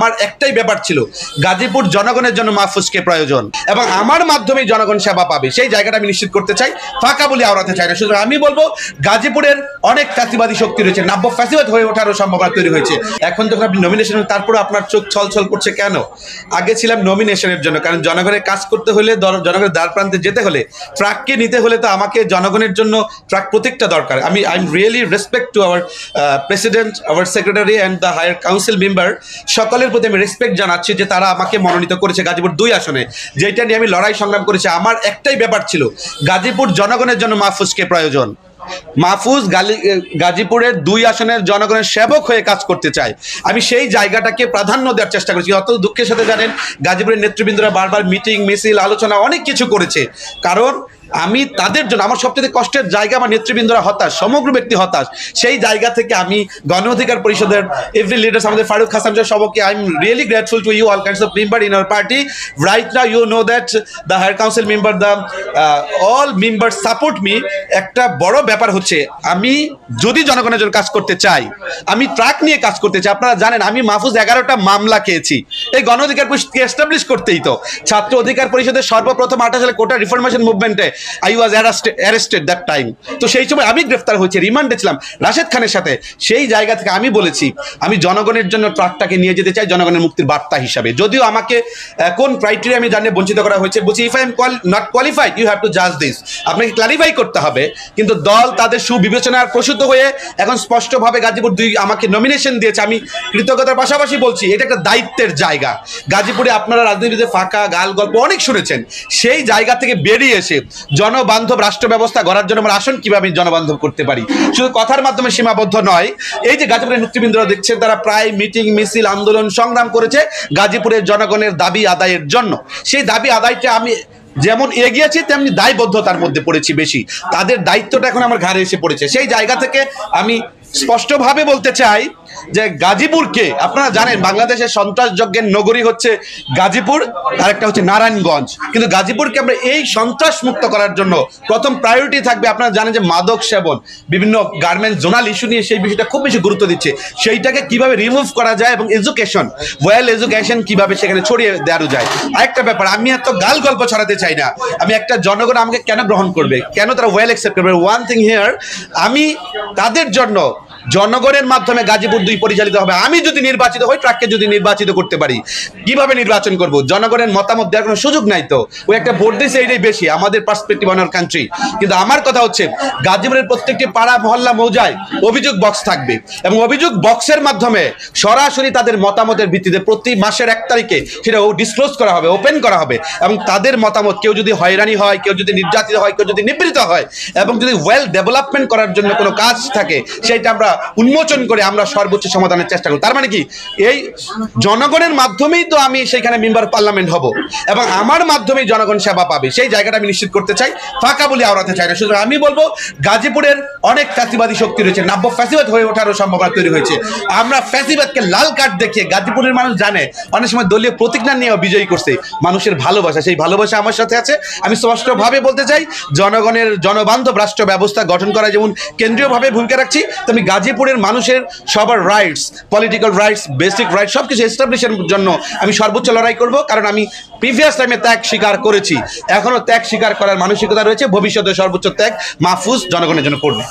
আমার একটাই ব্যাপার ছিল, গাজীপুর জনগণের জন্য মাহফুজকে প্রয়োজন এবং আমার মাধ্যমে জনগণ সেবা পাবে, সেই জায়গাটা আমি নিশ্চিত করতে চাই, ফাঁকা বলে আওড়াতে চাই না। সুতরাং আমি বলবো গাজীপুরের অনেক ফ্যাসিবাদী শক্তি রয়েছে, নাব্য ফ্যাসিবাদ হয়ে ওঠারও সম্ভাবনা তৈরি হয়েছে। এখন যখন আপনি নমিনেশন, তারপরে আপনার চোখ ছলছল করছে কেন? আগে ছিলাম নমিনেশনের জন্য, কারণ জনগণের কাজ করতে হলে, জনগণের দ্বার প্রান্তে যেতে হলে, ট্রাককে নিতে হলে তো আমাকে জনগণের জন্য ট্রাক প্রত্যেকটা দরকার। I am really respect to our president, our secretary and the higher council member, সকলের প্রতি আমি রেসপেক্ট জানাচ্ছি যে তারা আমাকে মনোনীত করেছে গাজীপুর 2 আসনে, যেটা নিয়ে আমি লড়াই সংগ্রাম করেছি। আমার একটাই ব্যাপার ছিল, গাজীপুর জনগণের জন্য মাহফুজকে প্রয়োজন। মাহফুজ গাজীপুরের 2 আসনের জনগণের সেবক হয়ে কাজ করতে চায়। আমি সেই জায়গাটাকে প্রাধান্য দেওয়ার চেষ্টা করেছি। অত দুঃখের সাথে জানেন, গাজীপুরের নেতৃবৃন্দরা বারবার মিটিং, মিছিল, আলোচনা অনেক কিছু করেছে, কারণ আমি তাদের জন্য, আমার সবচেয়ে কষ্টের জায়গা, আমার নেতৃবৃন্দরা হতাশ, সমগ্র ব্যক্তি হতাশ। সেই জায়গা থেকে আমি গণ অধিকার পরিষদের এভরি লিডার্স, আমাদের ফারুক হাসান সবকে, I am really grateful to you all kinds of member in our party right now. You know that the higher council member, the all member support me. একটা বড় ব্যাপার হচ্ছে, আমি যদি জনগণের জন্য কাজ করতে চাই, আমি ট্রাক নিয়ে কাজ করতে চাই। আপনারা জানেন আমি মাহফুজ 11টা মামলা খেয়েছি এই গণ অধিকার পরিষদকে এস্টাবলিশ করতেই। তো ছাত্র অধিকার পরিষদের সর্বপ্রথম 28 সালে কোটা রিফরমেশন মুভমেন্টে I was arrested that time। তো সেই সময় আমি গ্রেফতার হয়েছি, রিমান্ডে ছিলাম রাশেদ খানের সাথে। সেই জায়গা থেকে আমি বলেছি আমি জনগণের জন্য ট্রাকটাকে নিয়ে যেতে চাই, জনগণের মুক্তির বার্তা হিসাবে। যদিও আমাকে কোন ক্রাইটেরিয়া আমি জানিয়ে বঞ্চিত করা হয়েছে, বলছি if I am not qualified you have to জাজ দিস, আপনাকে ক্লারিফাই করতে হবে। কিন্তু দল তাদের সুবিবেচনার প্রসূত হয়ে এখন স্পষ্টভাবে গাজীপুর 2 আমাকে নমিনেশন দিয়েছে। আমি কৃতজ্ঞতার পাশাপাশি বলছি এটা একটা দায়িত্বের জায়গা। গাজীপুরে আপনারা রাজনীতিতে ফাঁকা গাল গল্প অনেক শুনেছেন, সেই জায়গা থেকে বেরিয়ে এসে জনবান্ধব রাষ্ট্র ব্যবস্থা গড়ার জন্য আমার আসন কিভাবে জনবান্ধব করতে পারি, শুধু কথার মাধ্যমে সীমাবদ্ধ নয়। এই যে গাজীপুরের নেতৃবৃন্দরা দেখছেন, তারা প্রায় মিটিং, মিছিল, আন্দোলন, সংগ্রাম করেছে গাজীপুরের জনগণের দাবি আদায়ের জন্য। সেই দাবি আদায়টা আমি যেমন এগিয়েছি, তেমনি দায়বদ্ধতার মধ্যে পড়েছি বেশি। তাদের দায়িত্বটা এখন আমার ঘাড়ে এসে পড়েছে। সেই জায়গা থেকে আমি স্পষ্টভাবে বলতে চাই যে গাজীপুরকে, আপনারা জানেন বাংলাদেশের সন্ত্রাসযজ্ঞের নগরী হচ্ছে গাজীপুর, আরেকটা হচ্ছে নারায়ণগঞ্জ। কিন্তু গাজীপুরকে আমরা এই সন্ত্রাস মুক্ত করার জন্য প্রথম প্রায়োরিটি থাকবে। আপনারা জানেন যে মাদক সেবন, বিভিন্ন গার্মেন্টস জোনাল ইস্যু নিয়ে সেই বিষয়টা খুব বেশি গুরুত্ব দিচ্ছে। সেইটাকে কিভাবে রিমুভ করা যায় এবং এডুকেশন, ওয়েল এডুকেশন কিভাবে সেখানে ছড়িয়ে দেওয়া যায়। আরেকটা ব্যাপার, আমি এত গাল গল্প ছড়াতে চাই না। আমি একটা জনগণ আমাকে কেন গ্রহণ করবে, কেন তারা ওয়েল অ্যাকসেপ্ট করবে, ওয়ান থিং হিয়ার, আমি তাদের জন্য জনগণের মাধ্যমে গাজীপুর 2 পরিচালিত হবে। আমি যদি নির্বাচিত হই, ট্রাককে যদি নির্বাচিত করতে পারি, কিভাবে নির্বাচন করব? জনগণের মতামত দেওয়ার কোনো সুযোগ নাই। তো ওই একটা ভোট দিয়েছে, এইটাই বেশি আমাদের পার্সপেক্টিভ অন আওয়ার কান্ট্রি। কিন্তু আমার কথা হচ্ছে গাজীপুরের প্রত্যেকটি পাড়া, মহল্লা, মৌজায় অভিযোগ বক্স থাকবে এবং অভিযোগ বক্সের মাধ্যমে সরাসরি তাদের মতামতের ভিত্তিতে প্রতি মাসের 1 তারিখে সেটা ডিসক্লোজ করা হবে, ওপেন করা হবে। এবং তাদের মতামত, কেউ যদি হয়রানি হয়, কেউ যদি নির্যাতিত হয়, কেউ যদি নিপীড়িত হয়, এবং যদি ওয়েল ডেভেলপমেন্ট করার জন্য কোনো কাজ থাকে, সেইটা আমরা উন্মোচন করে আমরা সর্বোচ্চ সমাধানের চেষ্টা করি। তার মানে কি, এই জনগণের মাধ্যমেই তো আমি সেখানে মেম্বার পার্লামেন্ট হব এবং আমার মাধ্যমেই জনগণ সেবা পাবে, সেই জায়গাটা আমি নিশ্চিত করতে চাই, ফাঁকা বলে আওড়াতে চাই না। সুতরাং আমি বলবো গাজীপুরের অনেক ফ্যাসিবাদী শক্তি রয়েছে, নাব্য ফ্যাসিবাদ হয়ে ওঠারও সম্ভাবনা তৈরি হয়েছে। আমরা ফ্যাসিবাদকে লাল কার্ড দেখিয়ে, গাজীপুরের মানুষ জানে অনেক সময় দলীয় প্রতিজ্ঞা নিয়েও বিজয়ী করছে। মানুষের ভালোবাসা, সেই ভালোবাসা আমার সাথে আছে। আমি স্পষ্টভাবে বলতে চাই, জনগণের জনবান্ধব রাষ্ট্র ব্যবস্থা গঠন করা যেমন কেন্দ্রীয়ভাবে ভূমিকা রাখছি, তেমনি গাজীপুরের মানুষের সবার rights, political rights, basic rights সবকিছু এস্টাবলিশের জন্য আমি সর্বোচ্চ লড়াই করব। কারণ আমি প্রিভিয়াস টাইমে ত্যাগ স্বীকার করেছি, এখনো ত্যাগ স্বীকার করার মানসিকতা রয়েছে, ভবিষ্যতে সর্বোচ্চ ত্যাগ মাহফুজ জনগণের জন্য করবে।